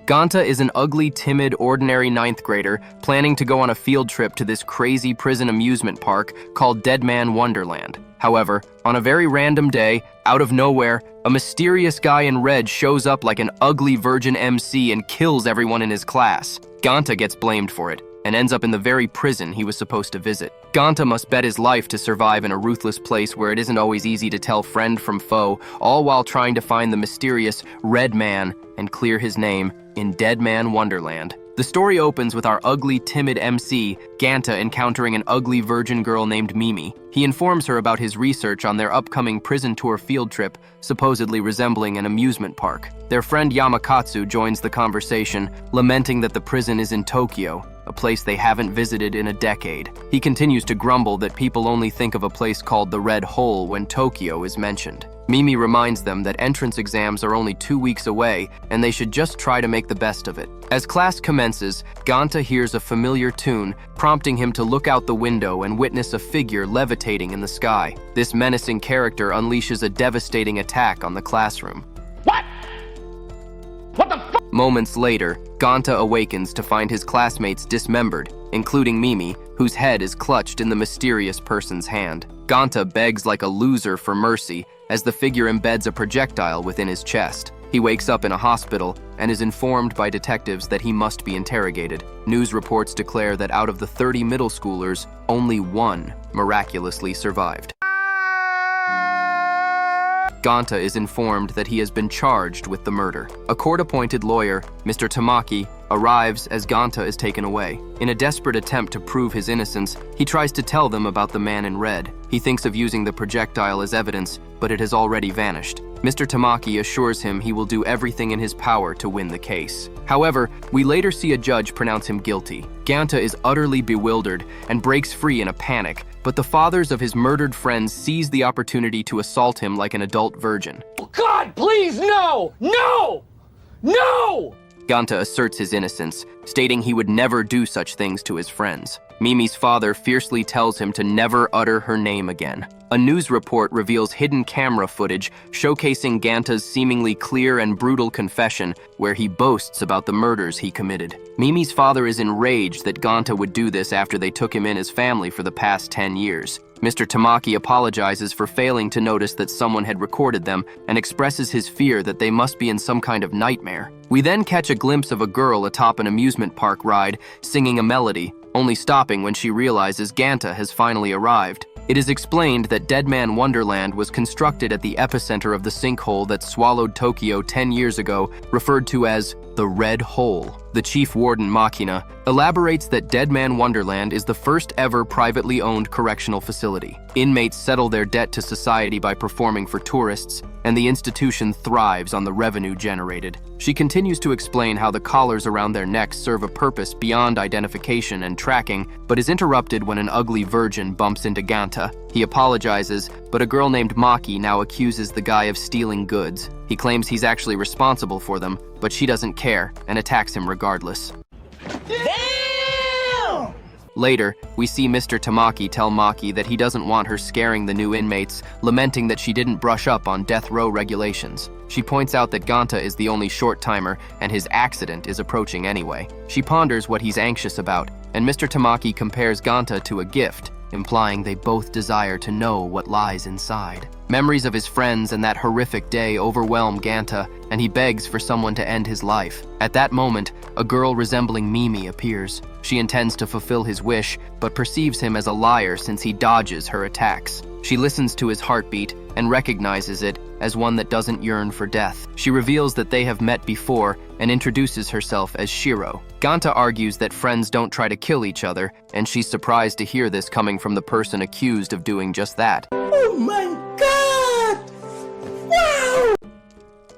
Ganta is an ugly, timid, ordinary ninth grader planning to go on a field trip to this crazy prison amusement park called Deadman Wonderland. However, on a very random day, out of nowhere, a mysterious guy in red shows up like an ugly virgin MC and kills everyone in his class. Ganta gets blamed for it and ends up in the very prison he was supposed to visit. Ganta must bet his life to survive in a ruthless place where it isn't always easy to tell friend from foe, all while trying to find the mysterious Red Man and clear his name in Deadman Wonderland. The story opens with our ugly, timid MC, Ganta, encountering an ugly virgin girl named Mimi. He informs her about his research on their upcoming prison tour field trip, supposedly resembling an amusement park. Their friend Yamakatsu joins the conversation, lamenting that the prison is in Tokyo, a place they haven't visited in a decade. He continues to grumble that people only think of a place called the Red Hole when Tokyo is mentioned. Mimi reminds them that entrance exams are only 2 weeks away and they should just try to make the best of it. As class commences, Ganta hears a familiar tune, prompting him to look out the window and witness a figure levitating in the sky. This menacing character unleashes a devastating attack on the classroom. What? What the fuck? Moments later, Ganta awakens to find his classmates dismembered, including Mimi, whose head is clutched in the mysterious person's hand. Ganta begs like a loser for mercy as the figure embeds a projectile within his chest. He wakes up in a hospital and is informed by detectives that he must be interrogated. News reports declare that out of the 30 middle schoolers, only one miraculously survived. Ganta is informed that he has been charged with the murder. A court-appointed lawyer, Mr. Tamaki, arrives as Ganta is taken away. In a desperate attempt to prove his innocence, he tries to tell them about the man in red. He thinks of using the projectile as evidence, but it has already vanished. Mr. Tamaki assures him he will do everything in his power to win the case. However, we later see a judge pronounce him guilty. Ganta is utterly bewildered and breaks free in a panic, but the fathers of his murdered friends seize the opportunity to assault him like an adult virgin. God, please, no! No! No! Ganta asserts his innocence, stating he would never do such things to his friends. Mimi's father fiercely tells him to never utter her name again. A news report reveals hidden camera footage showcasing Ganta's seemingly clear and brutal confession, where he boasts about the murders he committed. Mimi's father is enraged that Ganta would do this after they took him in as family for the past 10 years. Mr. Tamaki apologizes for failing to notice that someone had recorded them and expresses his fear that they must be in some kind of nightmare. We then catch a glimpse of a girl atop an amusement park ride singing a melody, only stopping when she realizes Ganta has finally arrived. It is explained that Deadman Wonderland was constructed at the epicenter of the sinkhole that swallowed Tokyo 10 years ago, referred to as the Red Hole. The chief warden, Makina, elaborates that Deadman Wonderland is the first ever privately owned correctional facility. Inmates settle their debt to society by performing for tourists, and the institution thrives on the revenue generated. She continues to explain how the collars around their necks serve a purpose beyond identification and tracking, but is interrupted when an ugly virgin bumps into Ganta. He apologizes, but a girl named Maki now accuses the guy of stealing goods. He claims he's actually responsible for them, but she doesn't care and attacks him regardless. Damn! Later, we see Mr. Tamaki tell Maki that he doesn't want her scaring the new inmates, lamenting that she didn't brush up on death row regulations. She points out that Ganta is the only short-timer and his accident is approaching anyway. She ponders what he's anxious about, and Mr. Tamaki compares Ganta to a gift, implying they both desire to know what lies inside. Memories of his friends and that horrific day overwhelm Ganta, and he begs for someone to end his life. At that moment, a girl resembling Mimi appears. She intends to fulfill his wish, but perceives him as a liar since he dodges her attacks. She listens to his heartbeat and recognizes it as one that doesn't yearn for death. She reveals that they have met before and introduces herself as Shiro. Ganta argues that friends don't try to kill each other, and she's surprised to hear this coming from the person accused of doing just that. Oh my God! Wow!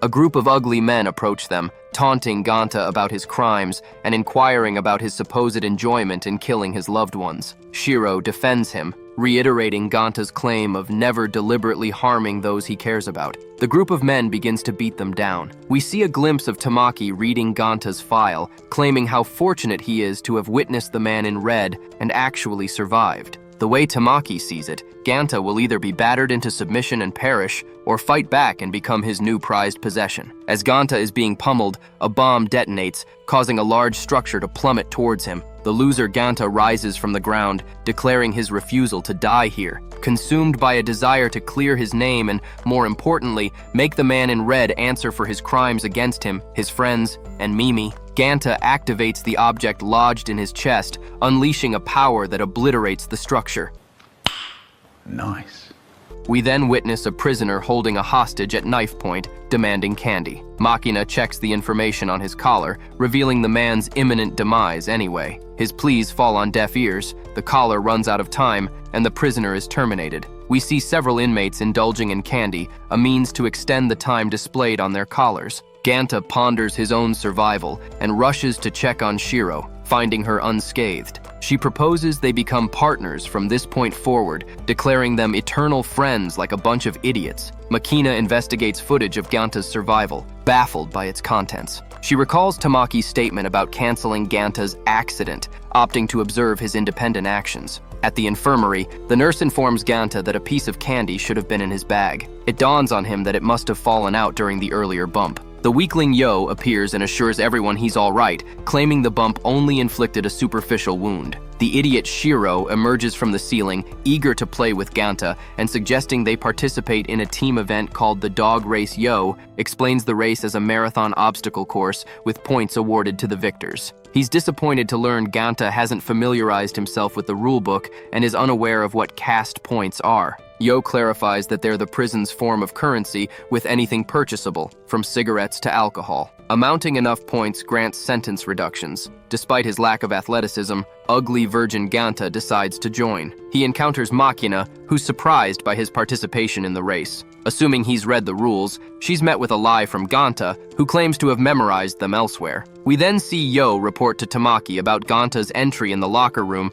A group of ugly men approach them, taunting Ganta about his crimes and inquiring about his supposed enjoyment in killing his loved ones. Shiro defends him, reiterating Ganta's claim of never deliberately harming those he cares about. The group of men begins to beat them down. We see a glimpse of Tamaki reading Ganta's file, claiming how fortunate he is to have witnessed the man in red and actually survived. The way Tamaki sees it, Ganta will either be battered into submission and perish, or fight back and become his new prized possession. As Ganta is being pummeled, a bomb detonates, causing a large structure to plummet towards him. The loser Ganta rises from the ground, declaring his refusal to die here. Consumed by a desire to clear his name and, more importantly, make the man in red answer for his crimes against him, his friends, and Mimi, Ganta activates the object lodged in his chest, unleashing a power that obliterates the structure. Nice. We then witness a prisoner holding a hostage at knife point, demanding candy. Machina checks the information on his collar, revealing the man's imminent demise anyway. His pleas fall on deaf ears, the collar runs out of time, and the prisoner is terminated. We see several inmates indulging in candy, a means to extend the time displayed on their collars. Ganta ponders his own survival and rushes to check on Shiro, finding her unscathed. She proposes they become partners from this point forward, declaring them eternal friends like a bunch of idiots. Machina investigates footage of Ganta's survival, baffled by its contents. She recalls Tamaki's statement about canceling Ganta's accident, opting to observe his independent actions. At the infirmary, the nurse informs Ganta that a piece of candy should have been in his bag. It dawns on him that it must have fallen out during the earlier bump. The weakling Yo appears and assures everyone he's all right, claiming the bump only inflicted a superficial wound. The idiot Shiro emerges from the ceiling, eager to play with Ganta, and suggesting they participate in a team event called the Dog Race Yo, explains the race as a marathon obstacle course with points awarded to the victors. He's disappointed to learn Ganta hasn't familiarized himself with the rulebook and is unaware of what caste points are. Yo clarifies that they're the prison's form of currency with anything purchasable, from cigarettes to alcohol. Amounting enough points grants sentence reductions. Despite his lack of athleticism, ugly virgin Ganta decides to join. He encounters Machina, who's surprised by his participation in the race. Assuming he's read the rules, she's met with a lie from Ganta, who claims to have memorized them elsewhere. We then see Yo report to Tamaki about Ganta's entry in the locker room.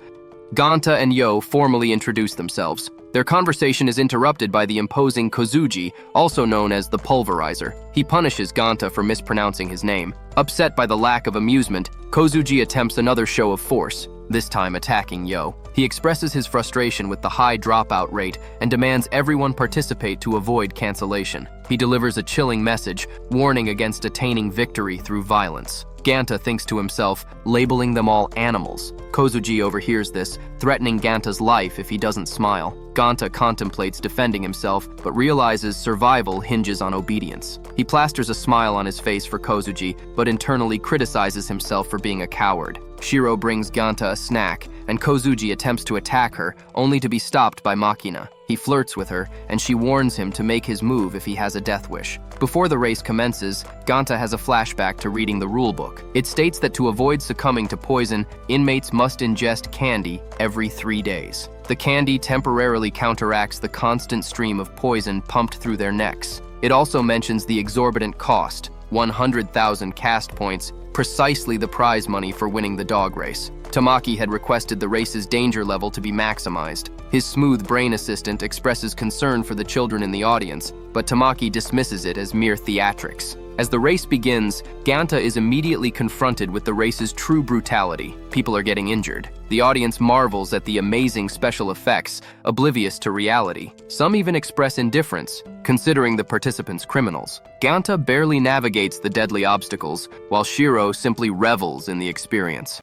Ganta and Yo formally introduce themselves. Their conversation is interrupted by the imposing Kozuji, also known as the Pulverizer. He punishes Ganta for mispronouncing his name. Upset by the lack of amusement, Kozuji attempts another show of force, this time attacking Yo. He expresses his frustration with the high dropout rate and demands everyone participate to avoid cancellation. He delivers a chilling message, warning against attaining victory through violence. Ganta thinks to himself, labeling them all animals. Kozuji overhears this, threatening Ganta's life if he doesn't smile. Ganta contemplates defending himself, but realizes survival hinges on obedience. He plasters a smile on his face for Kozuji, but internally criticizes himself for being a coward. Shiro brings Ganta a snack, and Kozuji attempts to attack her, only to be stopped by Machina. He flirts with her, and she warns him to make his move if he has a death wish. Before the race commences, Ganta has a flashback to reading the rulebook. It states that to avoid succumbing to poison, inmates must ingest candy every 3 days. The candy temporarily counteracts the constant stream of poison pumped through their necks. It also mentions the exorbitant cost, 100,000 caste points, precisely the prize money for winning the dog race. Tamaki had requested the race's danger level to be maximized. His smooth brain assistant expresses concern for the children in the audience, but Tamaki dismisses it as mere theatrics. As the race begins, Ganta is immediately confronted with the race's true brutality. People are getting injured. The audience marvels at the amazing special effects, oblivious to reality. Some even express indifference, considering the participants criminals. Ganta barely navigates the deadly obstacles, while Shiro simply revels in the experience.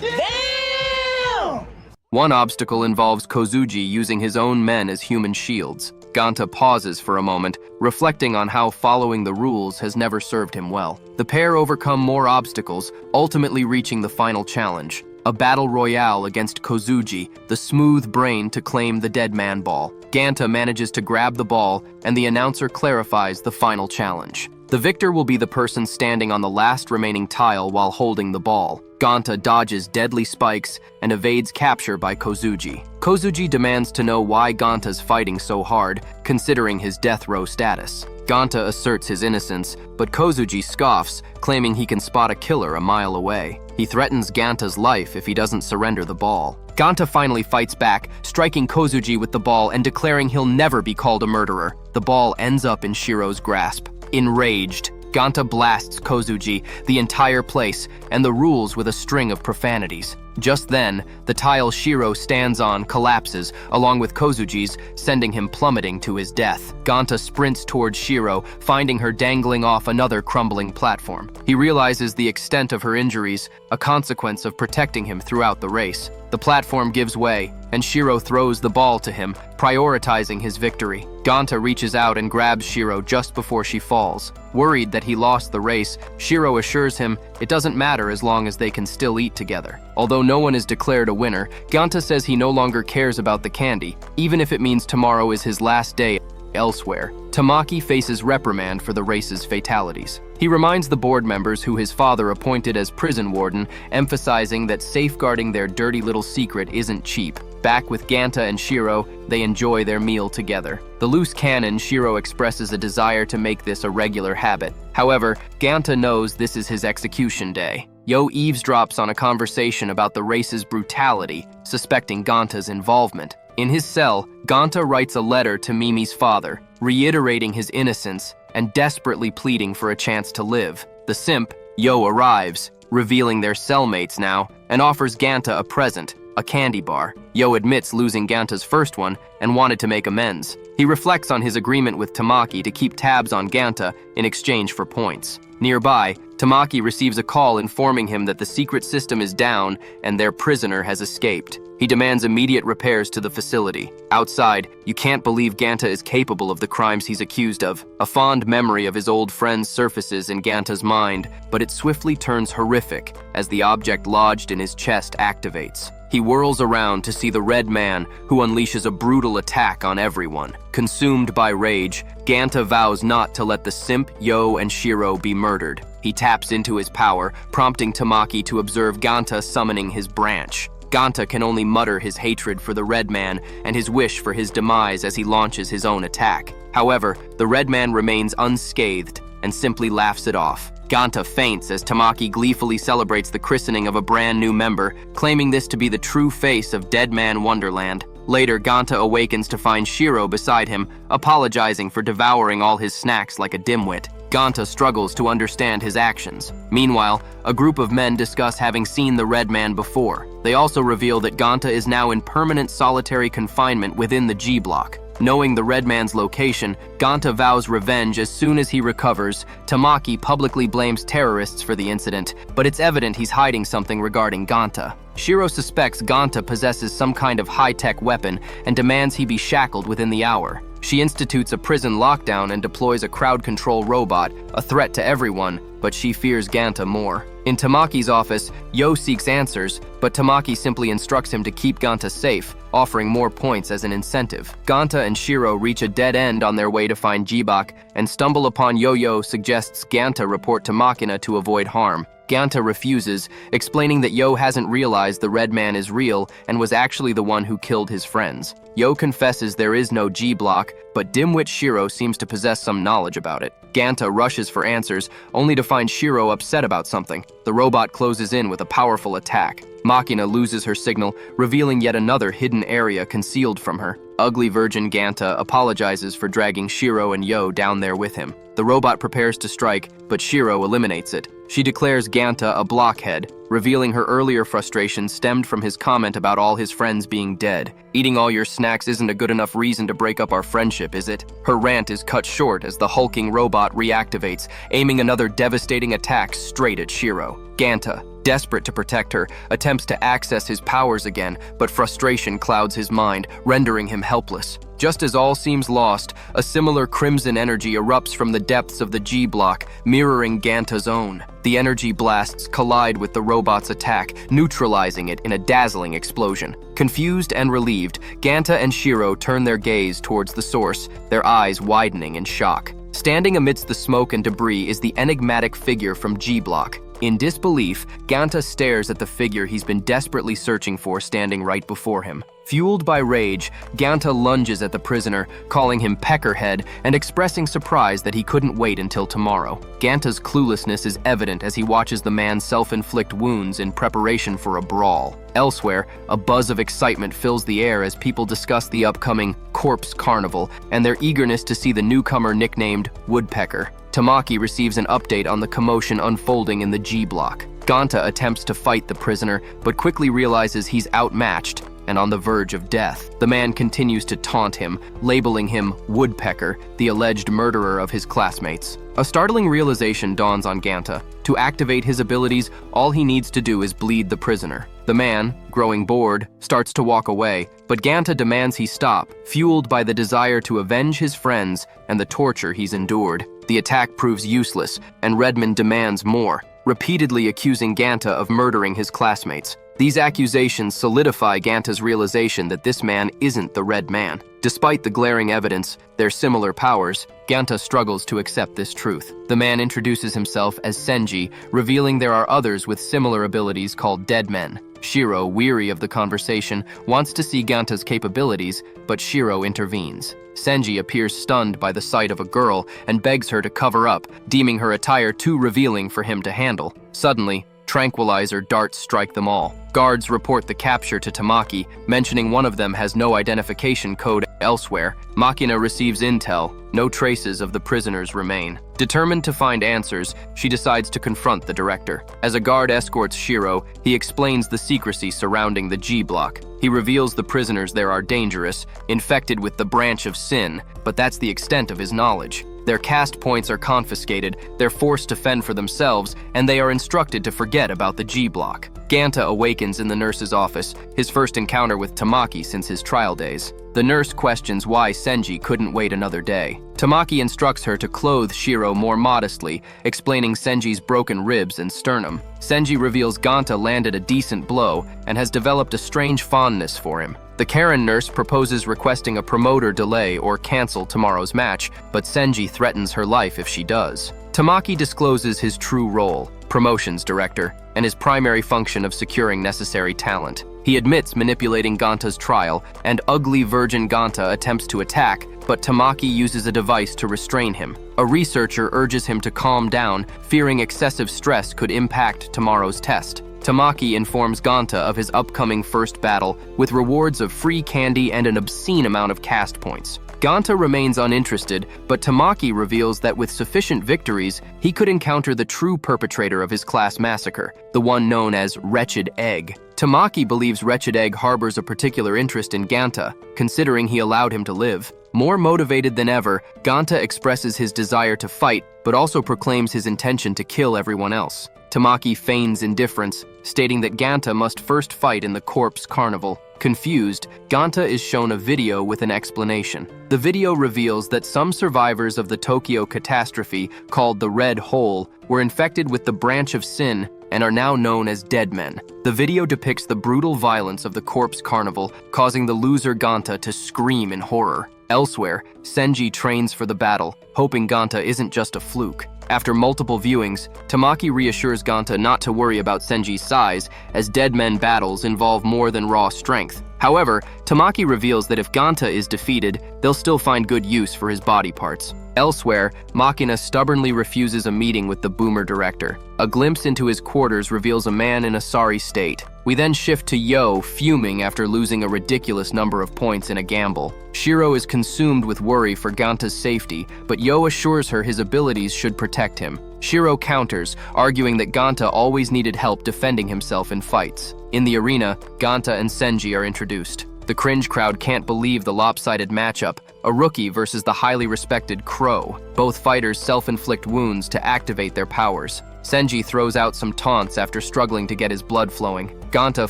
Damn! One obstacle involves Kozuji using his own men as human shields. Ganta pauses for a moment, reflecting on how following the rules has never served him well. The pair overcome more obstacles, ultimately reaching the final challenge, a battle royale against Kozuji, the smooth brain, to claim the Deadman ball. Ganta manages to grab the ball, and the announcer clarifies the final challenge. The victor will be the person standing on the last remaining tile while holding the ball. Ganta dodges deadly spikes and evades capture by Kozuji. Kozuji demands to know why Ganta's fighting so hard, considering his death row status. Ganta asserts his innocence, but Kozuji scoffs, claiming he can spot a killer a mile away. He threatens Ganta's life if he doesn't surrender the ball. Ganta finally fights back, striking Kozuji with the ball and declaring he'll never be called a murderer. The ball ends up in Shiro's grasp. Enraged, Ganta blasts Kozuji, the entire place, and the rules with a string of profanities. Just then, the tile Shiro stands on collapses, along with Kozuji's, sending him plummeting to his death. Ganta sprints towards Shiro, finding her dangling off another crumbling platform. He realizes the extent of her injuries, a consequence of protecting him throughout the race. The platform gives way, and Shiro throws the ball to him, prioritizing his victory. Ganta reaches out and grabs Shiro just before she falls. Worried that he lost the race, Shiro assures him it doesn't matter as long as they can still eat together. Although no one is declared a winner, Ganta says he no longer cares about the candy, even if it means tomorrow is his last day elsewhere. Tamaki faces reprimand for the race's fatalities. He reminds the board members who his father appointed as prison warden, emphasizing that safeguarding their dirty little secret isn't cheap. Back with Ganta and Shiro, they enjoy their meal together. The loose cannon Shiro expresses a desire to make this a regular habit. However, Ganta knows this is his execution day. Yo eavesdrops on a conversation about the race's brutality, suspecting Ganta's involvement. In his cell, Ganta writes a letter to Mimi's father, reiterating his innocence and desperately pleading for a chance to live. The simp, Yo, arrives, revealing their cellmates now, and offers Ganta a present, a candy bar. Yo admits losing Ganta's first one and wanted to make amends. He reflects on his agreement with Tamaki to keep tabs on Ganta in exchange for points. Nearby, Tamaki receives a call informing him that the secret system is down and their prisoner has escaped. He demands immediate repairs to the facility. Outside, you can't believe Ganta is capable of the crimes he's accused of. A fond memory of his old friends surfaces in Ganta's mind, but it swiftly turns horrific as the object lodged in his chest activates. He whirls around to see the Red Man, who unleashes a brutal attack on everyone. Consumed by rage, Ganta vows not to let the simp, Yo, and Shiro be murdered. He taps into his power, prompting Tamaki to observe Ganta summoning his branch. Ganta can only mutter his hatred for the Red Man and his wish for his demise as he launches his own attack. However, the Red Man remains unscathed and simply laughs it off. Ganta faints as Tamaki gleefully celebrates the christening of a brand new member, claiming this to be the true face of Deadman Wonderland. Later, Ganta awakens to find Shiro beside him, apologizing for devouring all his snacks like a dimwit. Ganta struggles to understand his actions. Meanwhile, a group of men discuss having seen the Red Man before. They also reveal that Ganta is now in permanent solitary confinement within the G block. Knowing the Red Man's location, Ganta vows revenge as soon as he recovers. Tamaki publicly blames terrorists for the incident, but it's evident he's hiding something regarding Ganta. Shiro suspects Ganta possesses some kind of high-tech weapon and demands he be shackled within the hour. She institutes a prison lockdown and deploys a crowd control robot, a threat to everyone, but she fears Ganta more. In Tamaki's office, Yo seeks answers, but Tamaki simply instructs him to keep Ganta safe, offering more points as an incentive. Ganta and Shiro reach a dead end on their way to find Jibak and stumble upon Yo-Yo suggests Ganta report to Makina to avoid harm. Ganta refuses, explaining that Yo hasn't realized the Red Man is real and was actually the one who killed his friends. Yo confesses there is no G-block, but dimwit Shiro seems to possess some knowledge about it. Ganta rushes for answers, only to find Shiro upset about something. The robot closes in with a powerful attack. Makina loses her signal, revealing yet another hidden area concealed from her. Ugly Virgin Ganta apologizes for dragging Shiro and Yo down there with him. The robot prepares to strike, but Shiro eliminates it. She declares Ganta a blockhead, revealing her earlier frustration stemmed from his comment about all his friends being dead. Eating all your snacks isn't a good enough reason to break up our friendship, is it? Her rant is cut short as the hulking robot reactivates, aiming another devastating attack straight at Shiro. Ganta, desperate to protect her, attempts to access his powers again, but frustration clouds his mind, rendering him helpless. Just as all seems lost, a similar crimson energy erupts from the depths of the G block, mirroring Ganta's own. The energy blasts collide with the robot's attack, neutralizing it in a dazzling explosion. Confused and relieved, Ganta and Shiro turn their gaze towards the source, their eyes widening in shock. Standing amidst the smoke and debris is the enigmatic figure from G block. In disbelief, Ganta stares at the figure he's been desperately searching for standing right before him. Fueled by rage, Ganta lunges at the prisoner, calling him Peckerhead and expressing surprise that he couldn't wait until tomorrow. Ganta's cluelessness is evident as he watches the man self-inflict wounds in preparation for a brawl. Elsewhere, a buzz of excitement fills the air as people discuss the upcoming Corpse Carnival and their eagerness to see the newcomer nicknamed Woodpecker. Tamaki receives an update on the commotion unfolding in the G block. Ganta attempts to fight the prisoner, but quickly realizes he's outmatched and on the verge of death. The man continues to taunt him, labeling him Woodpecker, the alleged murderer of his classmates. A startling realization dawns on Ganta. To activate his abilities, all he needs to do is bleed the prisoner. The man, growing bored, starts to walk away, but Ganta demands he stop, fueled by the desire to avenge his friends and the torture he's endured. The attack proves useless, and Redmond demands more, repeatedly accusing Ganta of murdering his classmates. These accusations solidify Ganta's realization that this man isn't the Red Man. Despite the glaring evidence, their similar powers, Ganta struggles to accept this truth. The man introduces himself as Senji, revealing there are others with similar abilities called Deadmen. Shiro, weary of the conversation, wants to see Ganta's capabilities, but Shiro intervenes. Senji appears stunned by the sight of a girl and begs her to cover up, deeming her attire too revealing for him to handle. Suddenly, tranquilizer darts strike them all. Guards report the capture to Tamaki, mentioning one of them has no identification code elsewhere. Makina receives intel. No traces of the prisoners remain. Determined to find answers, she decides to confront the director. As a guard escorts Shiro, he explains the secrecy surrounding the G block. He reveals the prisoners there are dangerous, infected with the branch of sin, but that's the extent of his knowledge. Their caste points are confiscated, they're forced to fend for themselves, and they are instructed to forget about the G block. Ganta awakens in the nurse's office, his first encounter with Tamaki since his trial days. The nurse questions why Senji couldn't wait another day. Tamaki instructs her to clothe Shiro more modestly, explaining Senji's broken ribs and sternum. Senji reveals Ganta landed a decent blow and has developed a strange fondness for him. The Karen nurse proposes requesting a promoter delay or cancel tomorrow's match, but Senji threatens her life if she does. Tamaki discloses his true role, promotions director, and his primary function of securing necessary talent. He admits manipulating Ganta's trial, and ugly Virgin Ganta attempts to attack, but Tamaki uses a device to restrain him. A researcher urges him to calm down, fearing excessive stress could impact tomorrow's test. Tamaki informs Ganta of his upcoming first battle, with rewards of free candy and an obscene amount of caste points. Ganta remains uninterested, but Tamaki reveals that with sufficient victories, he could encounter the true perpetrator of his class massacre, the one known as Wretched Egg. Tamaki believes Wretched Egg harbors a particular interest in Ganta, considering he allowed him to live. More motivated than ever, Ganta expresses his desire to fight, but also proclaims his intention to kill everyone else. Tamaki feigns indifference, stating that Ganta must first fight in the corpse carnival. Confused, Ganta is shown a video with an explanation. The video reveals that some survivors of the Tokyo catastrophe, called the Red Hole, were infected with the branch of sin and are now known as Deadmen. The video depicts the brutal violence of the corpse carnival, causing the loser Ganta to scream in horror. Elsewhere, Senji trains for the battle, hoping Ganta isn't just a fluke. After multiple viewings, Tamaki reassures Ganta not to worry about Senji's size, as Deadmen battles involve more than raw strength. However, Tamaki reveals that if Ganta is defeated, they'll still find good use for his body parts. Elsewhere, Makina stubbornly refuses a meeting with the Boomer director. A glimpse into his quarters reveals a man in a sorry state. We then shift to Yo, fuming after losing a ridiculous number of points in a gamble. Shiro is consumed with worry for Ganta's safety, but Yo assures her his abilities should protect him. Shiro counters, arguing that Ganta always needed help defending himself in fights. In the arena, Ganta and Senji are introduced. The cringe crowd can't believe the lopsided matchup, a rookie versus the highly respected Crow. Both fighters self-inflict wounds to activate their powers. Senji throws out some taunts after struggling to get his blood flowing. Ganta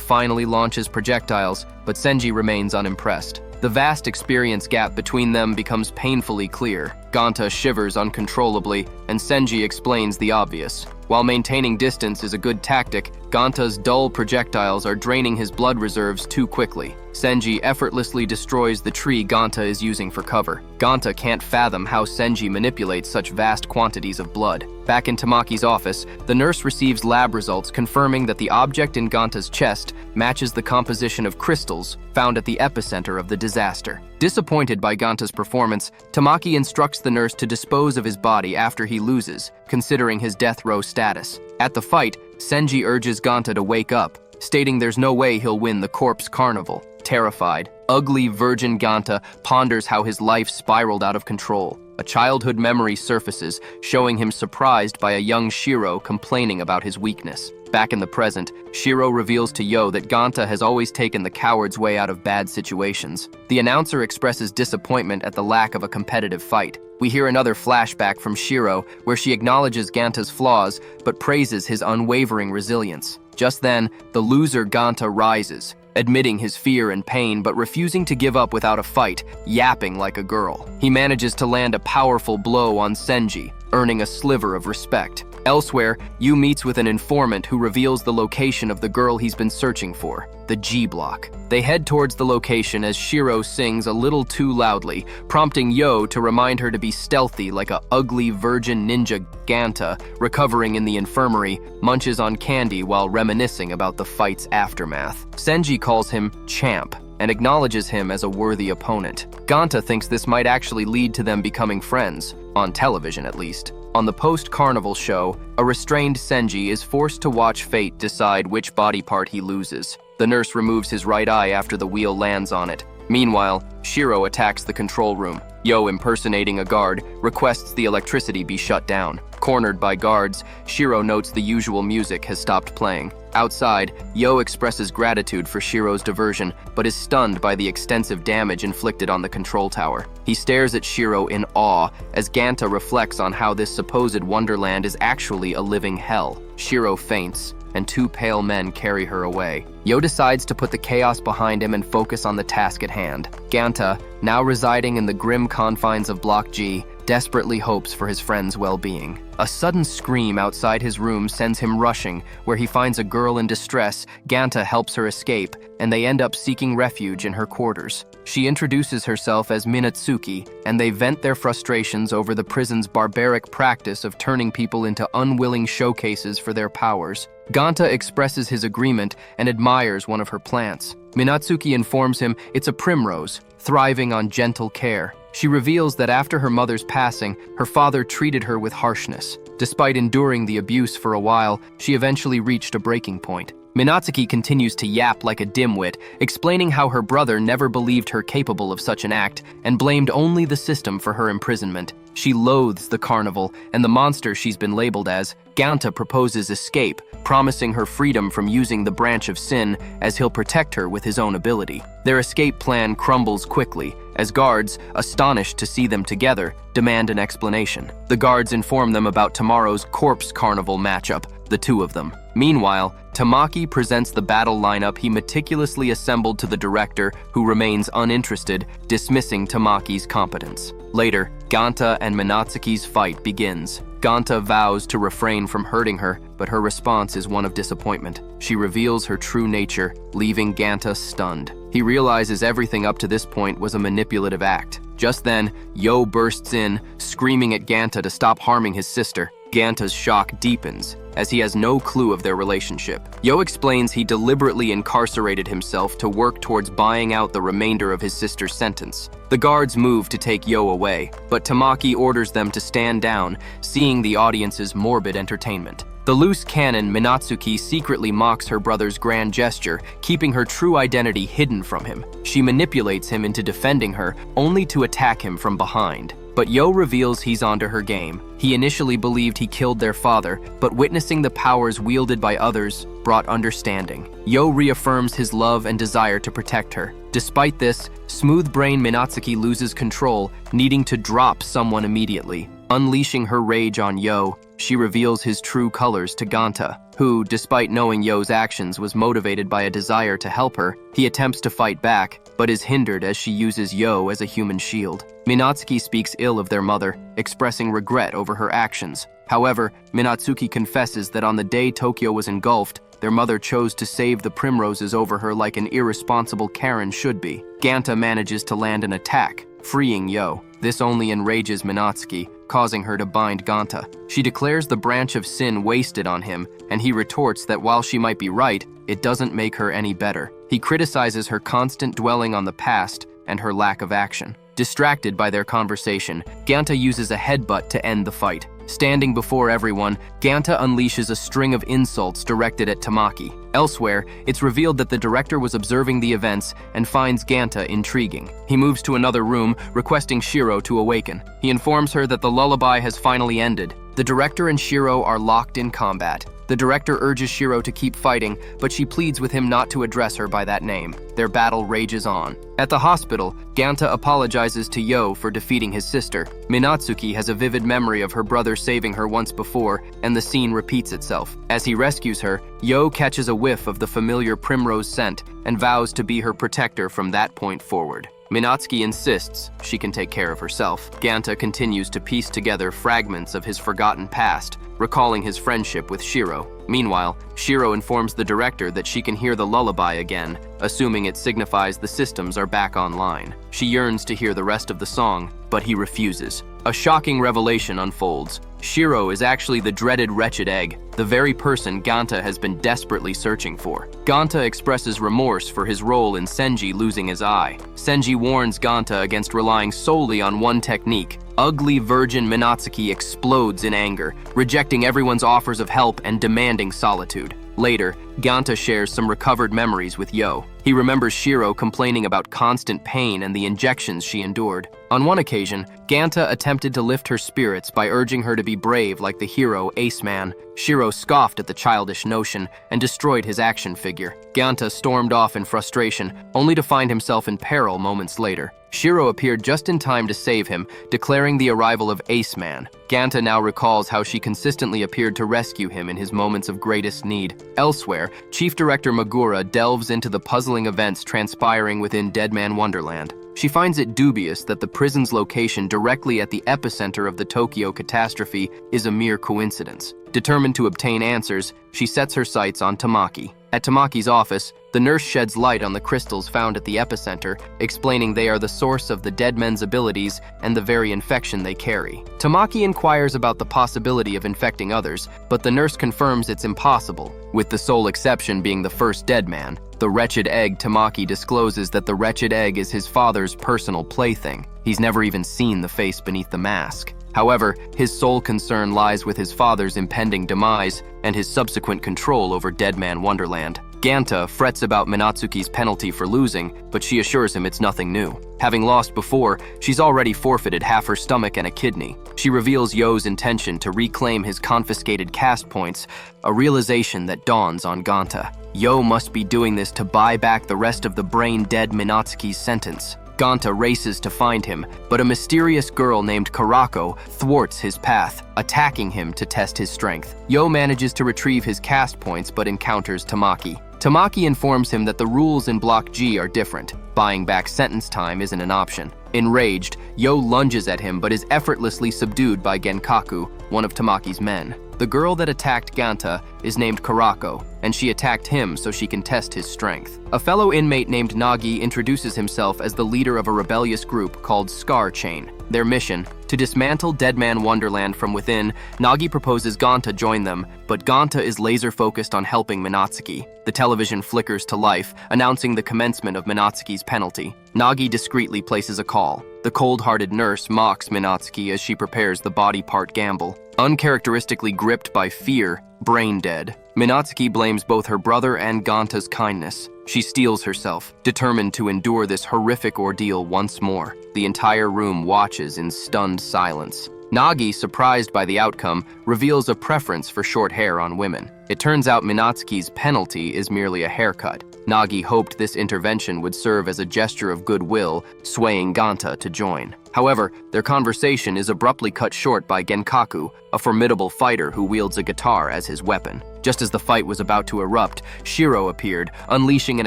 finally launches projectiles, but Senji remains unimpressed. The vast experience gap between them becomes painfully clear. Ganta shivers uncontrollably, and Senji explains the obvious. While maintaining distance is a good tactic, Ganta's dull projectiles are draining his blood reserves too quickly. Senji effortlessly destroys the tree Ganta is using for cover. Ganta can't fathom how Senji manipulates such vast quantities of blood. Back in Tamaki's office, the nurse receives lab results confirming that the object in Ganta's chest matches the composition of crystals found at the epicenter of the disaster. Disappointed by Ganta's performance, Tamaki instructs the nurse to dispose of his body after he loses, considering his death row status. At the fight, Senji urges Ganta to wake up, stating there's no way he'll win the corpse carnival. Terrified, ugly Virgin Ganta ponders how his life spiraled out of control. A childhood memory surfaces, showing him surprised by a young Shiro complaining about his weakness. Back in the present, Shiro reveals to Yo that Ganta has always taken the coward's way out of bad situations. The announcer expresses disappointment at the lack of a competitive fight. We hear another flashback from Shiro, where she acknowledges Ganta's flaws, but praises his unwavering resilience. Just then, the loser Ganta rises, admitting his fear and pain but refusing to give up without a fight, yapping like a girl. He manages to land a powerful blow on Senji, earning a sliver of respect. Elsewhere, Yu meets with an informant who reveals the location of the girl he's been searching for, the G Block. They head towards the location as Shiro sings a little too loudly, prompting Yo to remind her to be stealthy like a ugly virgin ninja. Ganta, recovering in the infirmary, munches on candy while reminiscing about the fight's aftermath. Senji calls him Champ and acknowledges him as a worthy opponent. Ganta thinks this might actually lead to them becoming friends, on television at least. On the post-carnival show, a restrained Senji is forced to watch fate decide which body part he loses. The nurse removes his right eye after the wheel lands on it. Meanwhile, Shiro attacks the control room. Yo, impersonating a guard, requests the electricity be shut down. Cornered by guards, Shiro notes the usual music has stopped playing. Outside, Yo expresses gratitude for Shiro's diversion, but is stunned by the extensive damage inflicted on the control tower. He stares at Shiro in awe as Ganta reflects on how this supposed wonderland is actually a living hell. Shiro faints, and two pale men carry her away. Yo decides to put the chaos behind him and focus on the task at hand. Ganta, now residing in the grim confines of Block G, desperately hopes for his friend's well-being. A sudden scream outside his room sends him rushing, where he finds a girl in distress. Ganta helps her escape, and they end up seeking refuge in her quarters. She introduces herself as Minatsuki, and they vent their frustrations over the prison's barbaric practice of turning people into unwilling showcases for their powers. Ganta expresses his agreement and admires one of her plants. Minatsuki informs him it's a primrose, thriving on gentle care. She reveals that after her mother's passing, her father treated her with harshness. Despite enduring the abuse for a while, she eventually reached a breaking point. Minatsuki continues to yap like a dimwit, explaining how her brother never believed her capable of such an act and blamed only the system for her imprisonment. She loathes the carnival and the monster she's been labeled as. Ganta proposes escape, promising her freedom from using the branch of sin as he'll protect her with his own ability. Their escape plan crumbles quickly, as guards, astonished to see them together, demand an explanation. The guards inform them about tomorrow's corpse carnival matchup, the two of them. Meanwhile, Tamaki presents the battle lineup he meticulously assembled to the director, who remains uninterested, dismissing Tamaki's competence. Later, Ganta and Minatsuki's fight begins. Ganta vows to refrain from hurting her, but her response is one of disappointment. She reveals her true nature, leaving Ganta stunned. He realizes everything up to this point was a manipulative act. Just then, Yo bursts in, screaming at Ganta to stop harming his sister. Ganta's shock deepens, as he has no clue of their relationship. Yo explains he deliberately incarcerated himself to work towards buying out the remainder of his sister's sentence. The guards move to take Yo away, but Tamaki orders them to stand down, seeing the audience's morbid entertainment. The loose cannon Minatsuki secretly mocks her brother's grand gesture, keeping her true identity hidden from him. She manipulates him into defending her, only to attack him from behind. But Yo reveals he's onto her game. He initially believed he killed their father, but witnessing the powers wielded by others brought understanding. Yo reaffirms his love and desire to protect her. Despite this, smooth-brained Minatsuki loses control, needing to drop someone immediately. Unleashing her rage on Yo, she reveals his true colors to Ganta, who, despite knowing Yo's actions, was motivated by a desire to help her. He attempts to fight back, but is hindered as she uses Yo as a human shield. Minatsuki speaks ill of their mother, expressing regret over her actions. However, Minatsuki confesses that on the day Tokyo was engulfed, their mother chose to save the primroses over her like an irresponsible Karen should be. Ganta manages to land an attack, freeing Yo. This only enrages Minatsuki, causing her to bind Ganta. She declares the branch of sin wasted on him, and he retorts that while she might be right, it doesn't make her any better. He criticizes her constant dwelling on the past and her lack of action. Distracted by their conversation, Ganta uses a headbutt to end the fight. Standing before everyone, Ganta unleashes a string of insults directed at Tamaki. Elsewhere, it's revealed that the director was observing the events and finds Ganta intriguing. He moves to another room, requesting Shiro to awaken. He informs her that the lullaby has finally ended. The director and Shiro are locked in combat. The director urges Shiro to keep fighting, but she pleads with him not to address her by that name. Their battle rages on. At the hospital, Ganta apologizes to Yo for defeating his sister. Minatsuki has a vivid memory of her brother saving her once before, and the scene repeats itself. As he rescues her, Yo catches a whiff of the familiar primrose scent and vows to be her protector from that point forward. Minatsuki insists she can take care of herself. Ganta continues to piece together fragments of his forgotten past, recalling his friendship with Shiro. Meanwhile, Shiro informs the director that she can hear the lullaby again, assuming it signifies the systems are back online. She yearns to hear the rest of the song, but he refuses. A shocking revelation unfolds. Shiro is actually the dreaded wretched egg, the very person Ganta has been desperately searching for. Ganta expresses remorse for his role in Senji losing his eye. Senji warns Ganta against relying solely on one technique. Ugly virgin Minatsuki explodes in anger, rejecting everyone's offers of help and demanding solitude. Later, Ganta shares some recovered memories with Yo. He remembers Shiro complaining about constant pain and the injections she endured. On one occasion, Ganta attempted to lift her spirits by urging her to be brave like the hero Ace Man. Shiro scoffed at the childish notion and destroyed his action figure. Ganta stormed off in frustration, only to find himself in peril moments later. Shiro appeared just in time to save him, declaring the arrival of Ace Man. Ganta now recalls how she consistently appeared to rescue him in his moments of greatest need. Elsewhere, Chief Director Magura delves into the puzzling events transpiring within Deadman Wonderland. She finds it dubious that the prison's location directly at the epicenter of the Tokyo catastrophe is a mere coincidence. Determined to obtain answers, she sets her sights on Tamaki. At Tamaki's office, the nurse sheds light on the crystals found at the epicenter, explaining they are the source of the dead men's abilities and the very infection they carry. Tamaki inquires about the possibility of infecting others, but the nurse confirms it's impossible, with the sole exception being the first dead man. The wretched egg. Tamaki discloses that the wretched egg is his father's personal plaything. He's never even seen the face beneath the mask. However, his sole concern lies with his father's impending demise and his subsequent control over Deadman Wonderland. Ganta frets about Minatsuki's penalty for losing, but she assures him it's nothing new. Having lost before, she's already forfeited half her stomach and a kidney. She reveals Yo's intention to reclaim his confiscated caste points, a realization that dawns on Ganta. Yo must be doing this to buy back the rest of the brain-dead Minatsuki's sentence. Ganta races to find him, but a mysterious girl named Karako thwarts his path, attacking him to test his strength. Yo manages to retrieve his caste points but encounters Tamaki. Tamaki informs him that the rules in Block G are different. Buying back sentence time isn't an option. Enraged, Yo lunges at him but is effortlessly subdued by Genkaku, one of Tamaki's men. The girl that attacked Ganta is named Karako, and she attacked him so she can test his strength. A fellow inmate named Nagi introduces himself as the leader of a rebellious group called Scar Chain. Their mission, to dismantle Deadman Wonderland from within. Nagi proposes Ganta join them, but Ganta is laser-focused on helping Minatsuki. The television flickers to life, announcing the commencement of Minatsuki's penalty. Nagi discreetly places a call. The cold-hearted nurse mocks Minatsuki as she prepares the body part gamble. Uncharacteristically gripped by fear, brain dead, Minatsuki blames both her brother and Ganta's kindness. She steels herself, determined to endure this horrific ordeal once more. The entire room watches in stunned silence. Nagi, surprised by the outcome, reveals a preference for short hair on women. It turns out Minatsuki's penalty is merely a haircut. Nagi hoped this intervention would serve as a gesture of goodwill, swaying Ganta to join. However, their conversation is abruptly cut short by Genkaku, a formidable fighter who wields a guitar as his weapon. Just as the fight was about to erupt, Shiro appeared, unleashing an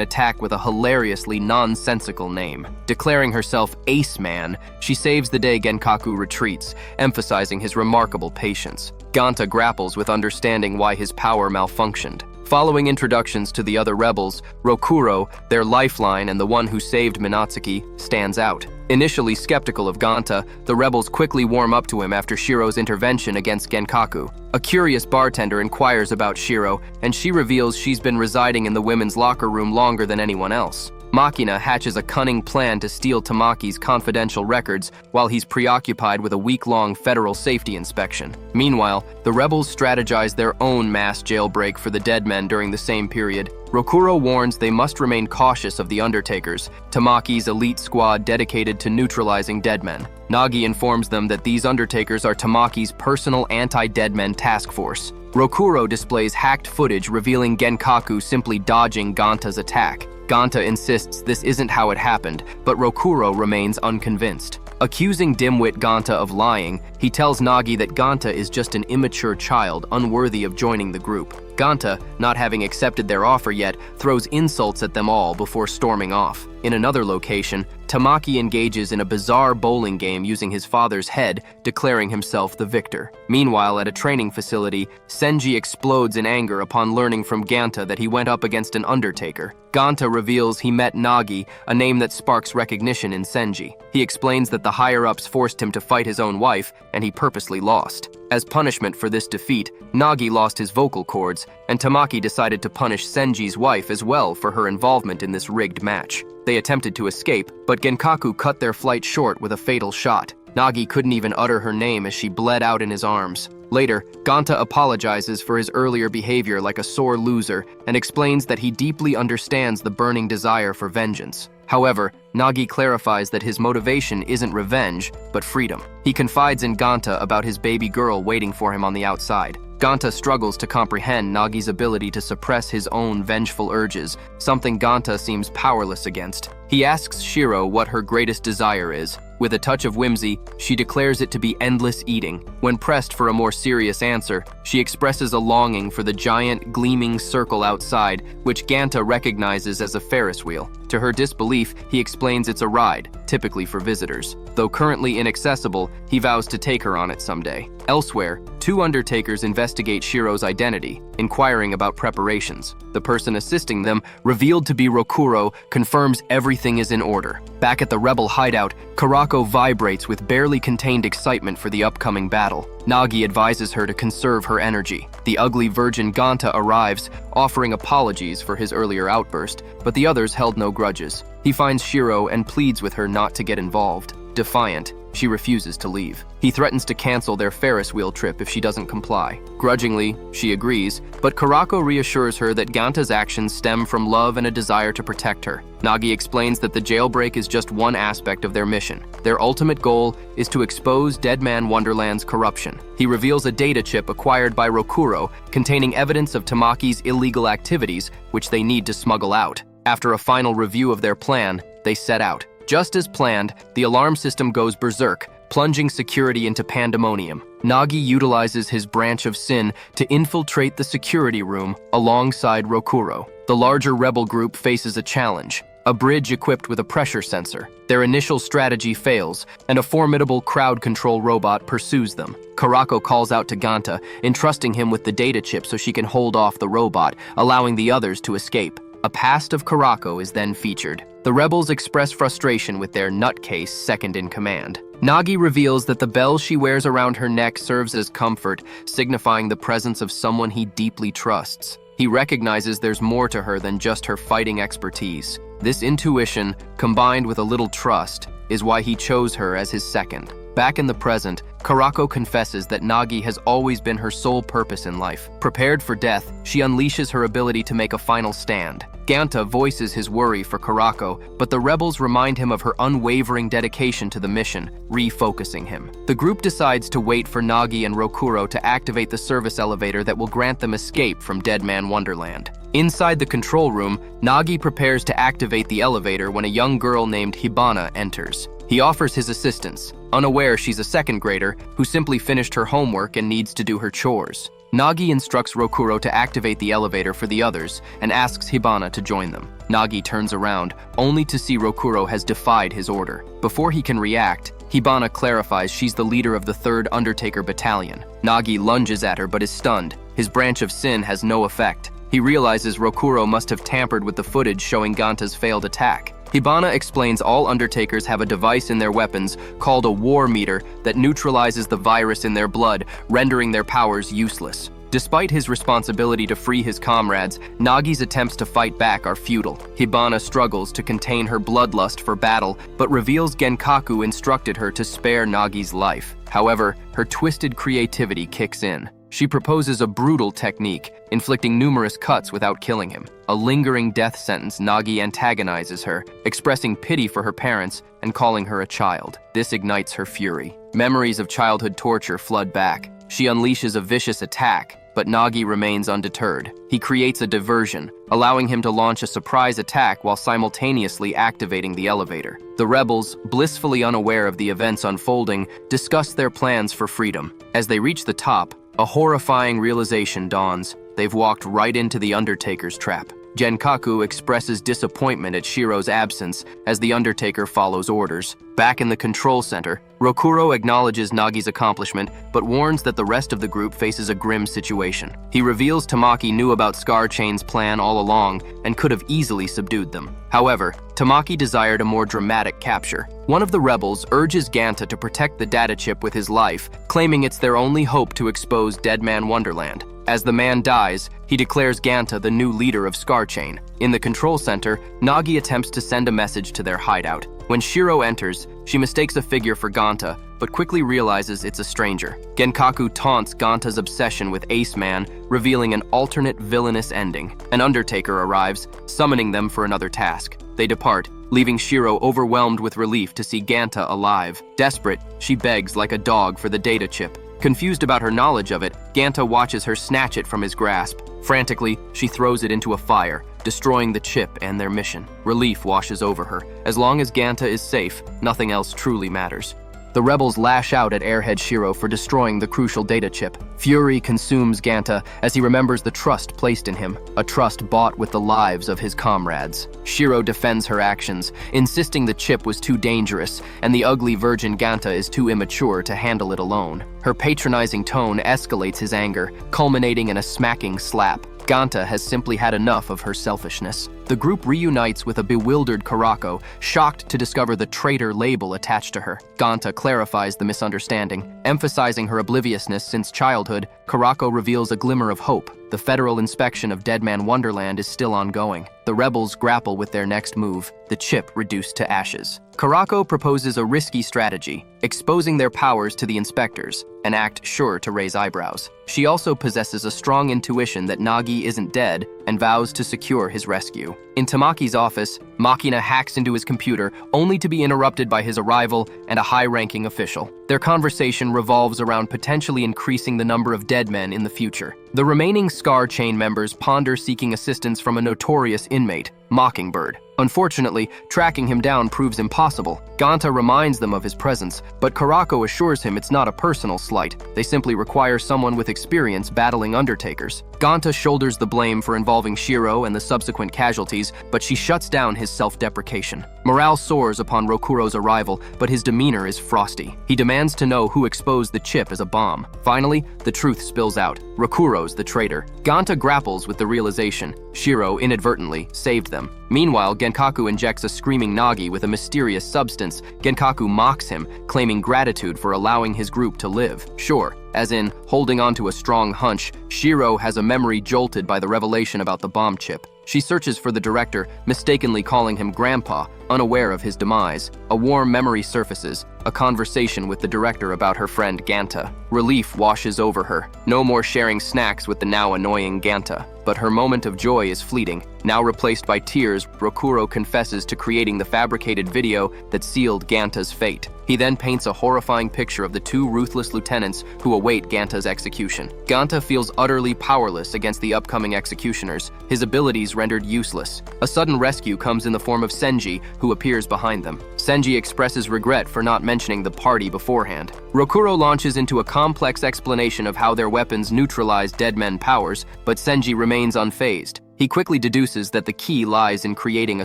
attack with a hilariously nonsensical name. Declaring herself Ace Man, she saves the day. Genkaku retreats, emphasizing his remarkable patience. Ganta grapples with understanding why his power malfunctioned. Following introductions to the other rebels, Rokuro, their lifeline and the one who saved Minatsuki, stands out. Initially skeptical of Ganta, the rebels quickly warm up to him after Shiro's intervention against Genkaku. A curious bartender inquires about Shiro, and she reveals she's been residing in the women's locker room longer than anyone else. Makina hatches a cunning plan to steal Tamaki's confidential records while he's preoccupied with a week-long federal safety inspection. Meanwhile, the rebels strategize their own mass jailbreak for the dead men during the same period. Rokuro warns they must remain cautious of the Undertakers, Tamaki's elite squad dedicated to neutralizing dead men. Nagi informs them that these Undertakers are Tamaki's personal anti-dead men task force. Rokuro displays hacked footage revealing Genkaku simply dodging Ganta's attack. Ganta insists this isn't how it happened, but Rokuro remains unconvinced. Accusing dimwit Ganta of lying, he tells Nagi that Ganta is just an immature child unworthy of joining the group. Ganta, not having accepted their offer yet, throws insults at them all before storming off. In another location, Tamaki engages in a bizarre bowling game using his father's head, declaring himself the victor. Meanwhile, at a training facility, Senji explodes in anger upon learning from Ganta that he went up against an undertaker. Ganta reveals he met Nagi, a name that sparks recognition in Senji. He explains that the higher-ups forced him to fight his own wife, and he purposely lost. As punishment for this defeat, Nagi lost his vocal cords, and Tamaki decided to punish Senji's wife as well for her involvement in this rigged match. They attempted to escape, but Genkaku cut their flight short with a fatal shot. Nagi couldn't even utter her name as she bled out in his arms. Later, Ganta apologizes for his earlier behavior like a sore loser and explains that he deeply understands the burning desire for vengeance. However, Nagi clarifies that his motivation isn't revenge, but freedom. He confides in Ganta about his baby girl waiting for him on the outside. Ganta struggles to comprehend Nagi's ability to suppress his own vengeful urges, something Ganta seems powerless against. He asks Shiro what her greatest desire is. With a touch of whimsy, she declares it to be endless eating. When pressed for a more serious answer, she expresses a longing for the giant, gleaming circle outside, which Ganta recognizes as a Ferris wheel. To her disbelief, he explains it's a ride, typically for visitors. Though currently inaccessible, he vows to take her on it someday. Elsewhere, two undertakers investigate Shiro's identity, inquiring about preparations. The person assisting them, revealed to be Rokuro, confirms everything is in order. Back at the rebel hideout, Karako vibrates with barely contained excitement for the upcoming battle. Nagi advises her to conserve her energy. The ugly virgin Ganta arrives, offering apologies for his earlier outburst, but the others held no grudges. He finds Shiro and pleads with her not to get involved. Defiant, she refuses to leave. He threatens to cancel their Ferris wheel trip if she doesn't comply. Grudgingly, she agrees, but Karako reassures her that Ganta's actions stem from love and a desire to protect her. Nagi explains that the jailbreak is just one aspect of their mission. Their ultimate goal is to expose Deadman Wonderland's corruption. He reveals a data chip acquired by Rokuro containing evidence of Tamaki's illegal activities, which they need to smuggle out. After a final review of their plan, they set out. Just as planned, the alarm system goes berserk, plunging security into pandemonium. Nagi utilizes his branch of Sin to infiltrate the security room alongside Rokuro. The larger rebel group faces a challenge, a bridge equipped with a pressure sensor. Their initial strategy fails, and a formidable crowd control robot pursues them. Karako calls out to Ganta, entrusting him with the data chip so she can hold off the robot, allowing the others to escape. A past of Karako is then featured. The rebels express frustration with their nutcase second-in-command. Nagi reveals that the bell she wears around her neck serves as comfort, signifying the presence of someone he deeply trusts. He recognizes there's more to her than just her fighting expertise. This intuition, combined with a little trust, is why he chose her as his second. Back in the present, Karako confesses that Nagi has always been her sole purpose in life. Prepared for death, she unleashes her ability to make a final stand. Ganta voices his worry for Karako, but the rebels remind him of her unwavering dedication to the mission, refocusing him. The group decides to wait for Nagi and Rokuro to activate the service elevator that will grant them escape from Deadman Wonderland. Inside the control room, Nagi prepares to activate the elevator when a young girl named Hibana enters. He offers his assistance, unaware she's a second grader who simply finished her homework and needs to do her chores. Nagi instructs Rokuro to activate the elevator for the others and asks Hibana to join them. Nagi turns around, only to see Rokuro has defied his order. Before he can react, Hibana clarifies she's the leader of the 3rd Undertaker Battalion. Nagi lunges at her but is stunned. His branch of Sin has no effect. He realizes Rokuro must have tampered with the footage showing Ganta's failed attack. Hibana explains all Undertakers have a device in their weapons called a war meter that neutralizes the virus in their blood, rendering their powers useless. Despite his responsibility to free his comrades, Nagi's attempts to fight back are futile. Hibana struggles to contain her bloodlust for battle, but reveals Genkaku instructed her to spare Nagi's life. However, her twisted creativity kicks in. She proposes a brutal technique, inflicting numerous cuts without killing him. A lingering death sentence, Nagi antagonizes her, expressing pity for her parents and calling her a child. This ignites her fury. Memories of childhood torture flood back. She unleashes a vicious attack, but Nagi remains undeterred. He creates a diversion, allowing him to launch a surprise attack while simultaneously activating the elevator. The rebels, blissfully unaware of the events unfolding, discuss their plans for freedom. As they reach the top, a horrifying realization dawns. They've walked right into the Undertaker's trap. Genkaku expresses disappointment at Shiro's absence as the Undertaker follows orders. Back in the control center, Rokuro acknowledges Nagi's accomplishment, but warns that the rest of the group faces a grim situation. He reveals Tamaki knew about Scar Chain's plan all along and could have easily subdued them. However, Tamaki desired a more dramatic capture. One of the rebels urges Ganta to protect the data chip with his life, claiming it's their only hope to expose Deadman Wonderland. As the man dies, he declares Ganta the new leader of Scar Chain. In the control center, Nagi attempts to send a message to their hideout. When Shiro enters, she mistakes a figure for Ganta, but quickly realizes it's a stranger. Genkaku taunts Ganta's obsession with Ace Man, revealing an alternate villainous ending. An Undertaker arrives, summoning them for another task. They depart, leaving Shiro overwhelmed with relief to see Ganta alive. Desperate, she begs like a dog for the data chip. Confused about her knowledge of it, Ganta watches her snatch it from his grasp. Frantically, she throws it into a fire, destroying the chip and their mission. Relief washes over her. As long as Ganta is safe, nothing else truly matters. The rebels lash out at Airhead Shiro for destroying the crucial data chip. Fury consumes Ganta as he remembers the trust placed in him, a trust bought with the lives of his comrades. Shiro defends her actions, insisting the chip was too dangerous and the ugly virgin Ganta is too immature to handle it alone. Her patronizing tone escalates his anger, culminating in a smacking slap. Ganta has simply had enough of her selfishness. The group reunites with a bewildered Karako, shocked to discover the traitor label attached to her. Ganta clarifies the misunderstanding. Emphasizing her obliviousness since childhood, Karako reveals a glimmer of hope. The federal inspection of Deadman Wonderland is still ongoing. The rebels grapple with their next move, the chip reduced to ashes. Karako proposes a risky strategy, exposing their powers to the inspectors, an act sure to raise eyebrows. She also possesses a strong intuition that Nagi isn't dead and vows to secure his rescue. In Tamaki's office, Makina hacks into his computer only to be interrupted by his arrival and a high-ranking official. Their conversation revolves around potentially increasing the number of dead men in the future. The remaining Scar Chain members ponder seeking assistance from a notorious inmate, Mockingbird. Unfortunately, tracking him down proves impossible. Ganta reminds them of his presence, but Karako assures him it's not a personal slight. They simply require someone with experience battling Undertakers. Ganta shoulders the blame for involving Shiro and the subsequent casualties, but she shuts down his self-deprecation. Morale soars upon Rokuro's arrival, but his demeanor is frosty. He demands to know who exposed the chip as a bomb. Finally, the truth spills out. Rokuro's the traitor. Ganta grapples with the realization Shiro inadvertently saved them. Meanwhile, Genkaku injects a screaming Nagi with a mysterious substance. Genkaku mocks him, claiming gratitude for allowing his group to live. Sure, as in holding on to a strong hunch, Shiro has a memory jolted by the revelation about the bomb chip. She searches for the director, mistakenly calling him Grandpa, unaware of his demise. A warm memory surfaces, a conversation with the director about her friend Ganta. Relief washes over her. No more sharing snacks with the now annoying Ganta. But her moment of joy is fleeting. Now replaced by tears, Rokuro confesses to creating the fabricated video that sealed Ganta's fate. He then paints a horrifying picture of the two ruthless lieutenants who await Ganta's execution. Ganta feels utterly powerless against the upcoming executioners, his abilities rendered useless. A sudden rescue comes in the form of Senji, who appears behind them. Senji expresses regret for not mentioning the party beforehand. Rokuro launches into a complex explanation of how their weapons neutralize dead men powers, but Senji remains unfazed. He quickly deduces that the key lies in creating a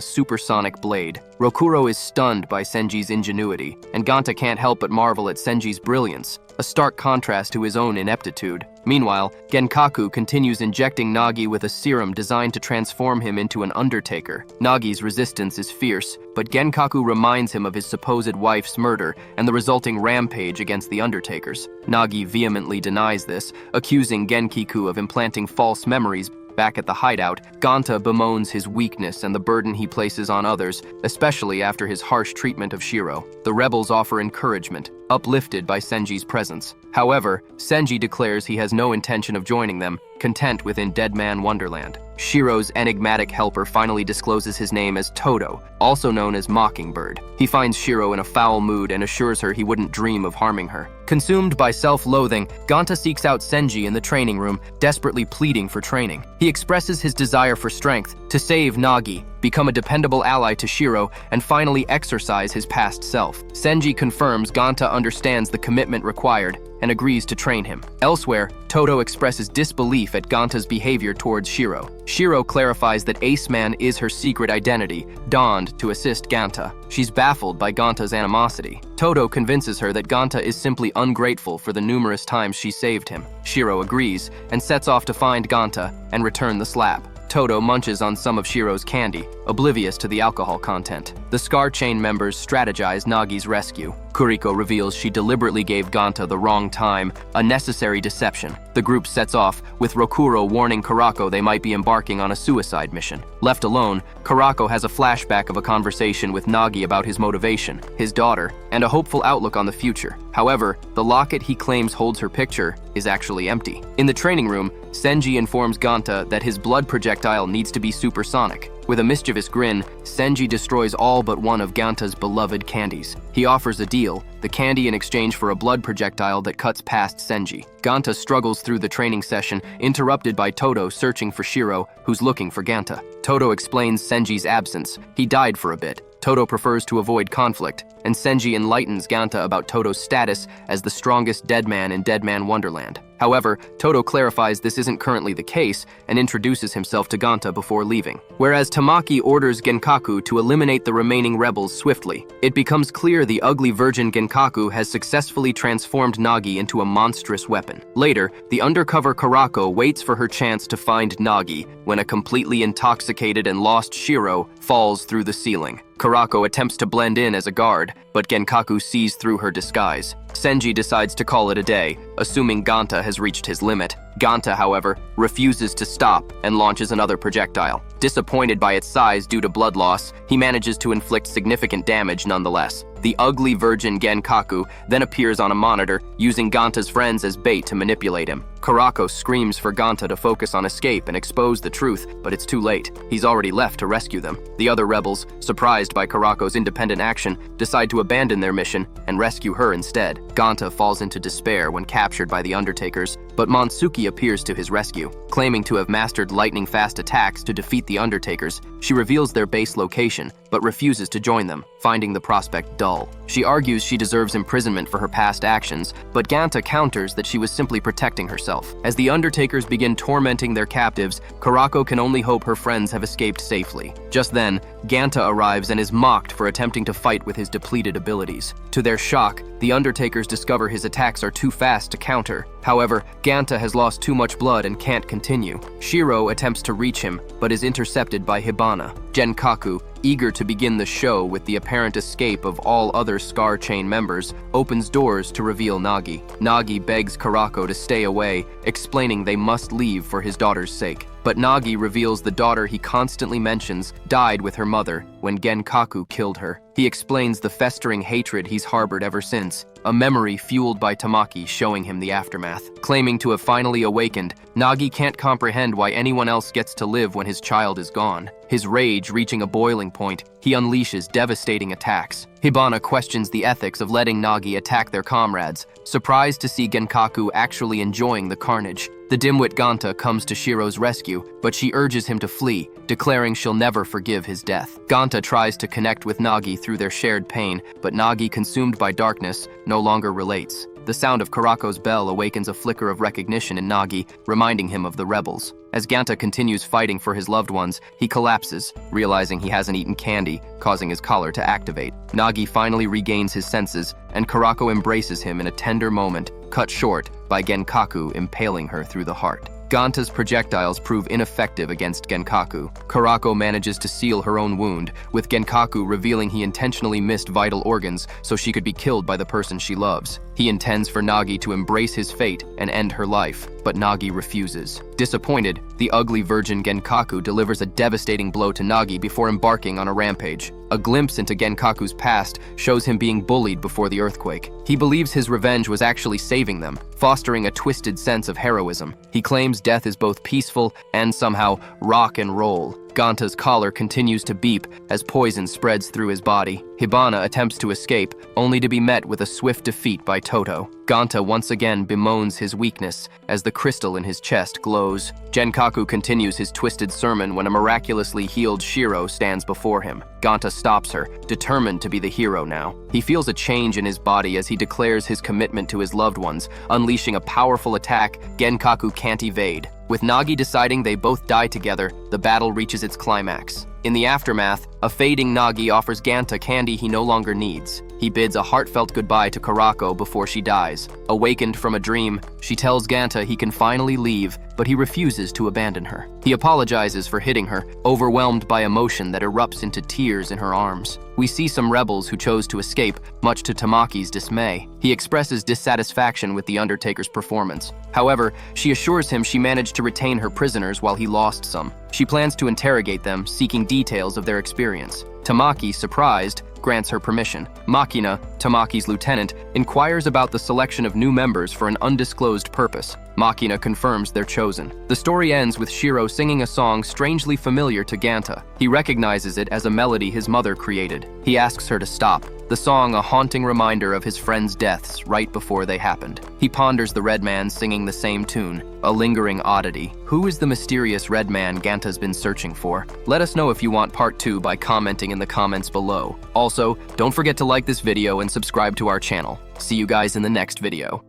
supersonic blade. Rokuro is stunned by Senji's ingenuity, and Ganta can't help but marvel at Senji's brilliance, a stark contrast to his own ineptitude. Meanwhile, Genkaku continues injecting Nagi with a serum designed to transform him into an Undertaker. Nagi's resistance is fierce, but Genkaku reminds him of his supposed wife's murder and the resulting rampage against the Undertakers. Nagi vehemently denies this, accusing Genkiku of implanting false memories. Back at the hideout, Ganta bemoans his weakness and the burden he places on others, especially after his harsh treatment of Shiro. The rebels offer encouragement, uplifted by Senji's presence. However, Senji declares he has no intention of joining them, content within Deadman Wonderland. Shiro's enigmatic helper finally discloses his name as Todo, also known as Mockingbird. He finds Shiro in a foul mood and assures her he wouldn't dream of harming her. Consumed by self-loathing, Ganta seeks out Senji in the training room, desperately pleading for training. He expresses his desire for strength, to save Nagi, become a dependable ally to Shiro, and finally exercise his past self. Senji confirms Ganta understands the commitment required and agrees to train him. Elsewhere, Todo expresses disbelief at Ganta's behavior towards Shiro. Shiro clarifies that Ace Man is her secret identity, donned to assist Ganta. She's baffled by Ganta's animosity. Todo convinces her that Ganta is simply ungrateful for the numerous times she saved him. Shiro agrees and sets off to find Ganta and return the slap. Todo munches on some of Shiro's candy, oblivious to the alcohol content. The Scar Chain members strategize Nagi's rescue. Kuriko reveals she deliberately gave Ganta the wrong time, a necessary deception. The group sets off, with Rokuro warning Kurako they might be embarking on a suicide mission. Left alone, Kurako has a flashback of a conversation with Nagi about his motivation, his daughter, and a hopeful outlook on the future. However, the locket he claims holds her picture is actually empty. In the training room, Senji informs Ganta that his blood projectile needs to be supersonic. With a mischievous grin, Senji destroys all but one of Ganta's beloved candies. He offers a deal, the candy in exchange for a blood projectile that cuts past Senji. Ganta struggles through the training session, interrupted by Todo searching for Shiro, who's looking for Ganta. Todo explains Senji's absence. He died for a bit. Todo prefers to avoid conflict, and Senji enlightens Ganta about Todo's status as the strongest dead man in Deadman Wonderland. However, Todo clarifies this isn't currently the case and introduces himself to Ganta before leaving. Whereas Tamaki orders Genkaku to eliminate the remaining rebels swiftly, it becomes clear the ugly virgin Genkaku has successfully transformed Nagi into a monstrous weapon. Later, the undercover Kurako waits for her chance to find Nagi when a completely intoxicated and lost Shiro falls through the ceiling. Kurako attempts to blend in as a guard, but Genkaku sees through her disguise. Senji decides to call it a day, assuming Ganta has reached his limit. Ganta, however, refuses to stop and launches another projectile. Disappointed by its size due to blood loss, he manages to inflict significant damage nonetheless. The ugly virgin Genkaku then appears on a monitor, using Ganta's friends as bait to manipulate him. Kurako screams for Ganta to focus on escape and expose the truth, but it's too late. He's already left to rescue them. The other rebels, surprised by Kurako's independent action, decide to abandon their mission and rescue her instead. Ganta falls into despair when captured by the Undertakers, but Monsuki appears to his rescue. Claiming to have mastered lightning-fast attacks to defeat the Undertakers, she reveals their base location, but refuses to join them, finding the prospect dull. She argues she deserves imprisonment for her past actions, but Ganta counters that she was simply protecting herself. As the Undertakers begin tormenting their captives, Kurako can only hope her friends have escaped safely. Just then, Ganta arrives and is mocked for attempting to fight with his depleted abilities. To their shock, the Undertakers discover his attacks are too fast to counter. However, Ganta has lost too much blood and can't continue. Shiro attempts to reach him, but is intercepted by Hibana. Genkaku, eager to begin the show with the apparent escape of all other Scar Chain members, opens doors to reveal Nagi. Nagi begs Kurako to stay away, explaining they must leave for his daughter's sake. But Nagi reveals the daughter he constantly mentions died with her mother when Genkaku killed her. He explains the festering hatred he's harbored ever since, a memory fueled by Tamaki showing him the aftermath. Claiming to have finally awakened, Nagi can't comprehend why anyone else gets to live when his child is gone. His rage reaching a boiling point, he unleashes devastating attacks. Hibana questions the ethics of letting Nagi attack their comrades, surprised to see Genkaku actually enjoying the carnage. The dimwit Ganta comes to Shiro's rescue, but she urges him to flee, declaring she'll never forgive his death. Ganta tries to connect with Nagi through their shared pain, but Nagi, consumed by darkness, no longer relates. The sound of Kurako's bell awakens a flicker of recognition in Nagi, reminding him of the rebels. As Ganta continues fighting for his loved ones, he collapses, realizing he hasn't eaten candy, causing his collar to activate. Nagi finally regains his senses, and Kurako embraces him in a tender moment, cut short by Genkaku impaling her through the heart. Ganta's projectiles prove ineffective against Genkaku. Kurako manages to seal her own wound, with Genkaku revealing he intentionally missed vital organs so she could be killed by the person she loves. He intends for Nagi to embrace his fate and end her life. but Nagi refuses. Disappointed, the ugly virgin Genkaku delivers a devastating blow to Nagi before embarking on a rampage. A glimpse into Genkaku's past shows him being bullied before the earthquake. He believes his revenge was actually saving them, fostering a twisted sense of heroism. He claims death is both peaceful and somehow rock and roll. Ganta's collar continues to beep as poison spreads through his body. Hibana attempts to escape, only to be met with a swift defeat by Toto. Ganta once again bemoans his weakness as the crystal in his chest glows. Genkaku continues his twisted sermon when a miraculously healed Shiro stands before him. Ganta stops her, determined to be the hero now. He feels a change in his body as he declares his commitment to his loved ones, unleashing a powerful attack Genkaku can't evade. With Nagi deciding they both die together, the battle reaches its climax. In the aftermath, a fading Nagi offers Ganta candy he no longer needs. He bids a heartfelt goodbye to Karako before she dies. Awakened from a dream, she tells Ganta he can finally leave, but he refuses to abandon her. He apologizes for hitting her, overwhelmed by emotion that erupts into tears in her arms. We see some rebels who chose to escape, much to Tamaki's dismay. He expresses dissatisfaction with the Undertaker's performance. However, she assures him she managed to retain her prisoners while he lost some. She plans to interrogate them, seeking details of their experience. Tamaki, surprised, grants her permission. Makina, Tamaki's lieutenant, inquires about the selection of new members for an undisclosed purpose. Makina confirms they're chosen. The story ends with Shiro singing a song strangely familiar to Ganta. He recognizes it as a melody his mother created. He asks her to stop, the song a haunting reminder of his friends' deaths right before they happened. He ponders the red man singing the same tune, a lingering oddity. Who is the mysterious red man Ganta's been searching for? Let us know if you want part 2 by commenting in the comments below. Also, don't forget to like this video and subscribe to our channel. See you guys in the next video.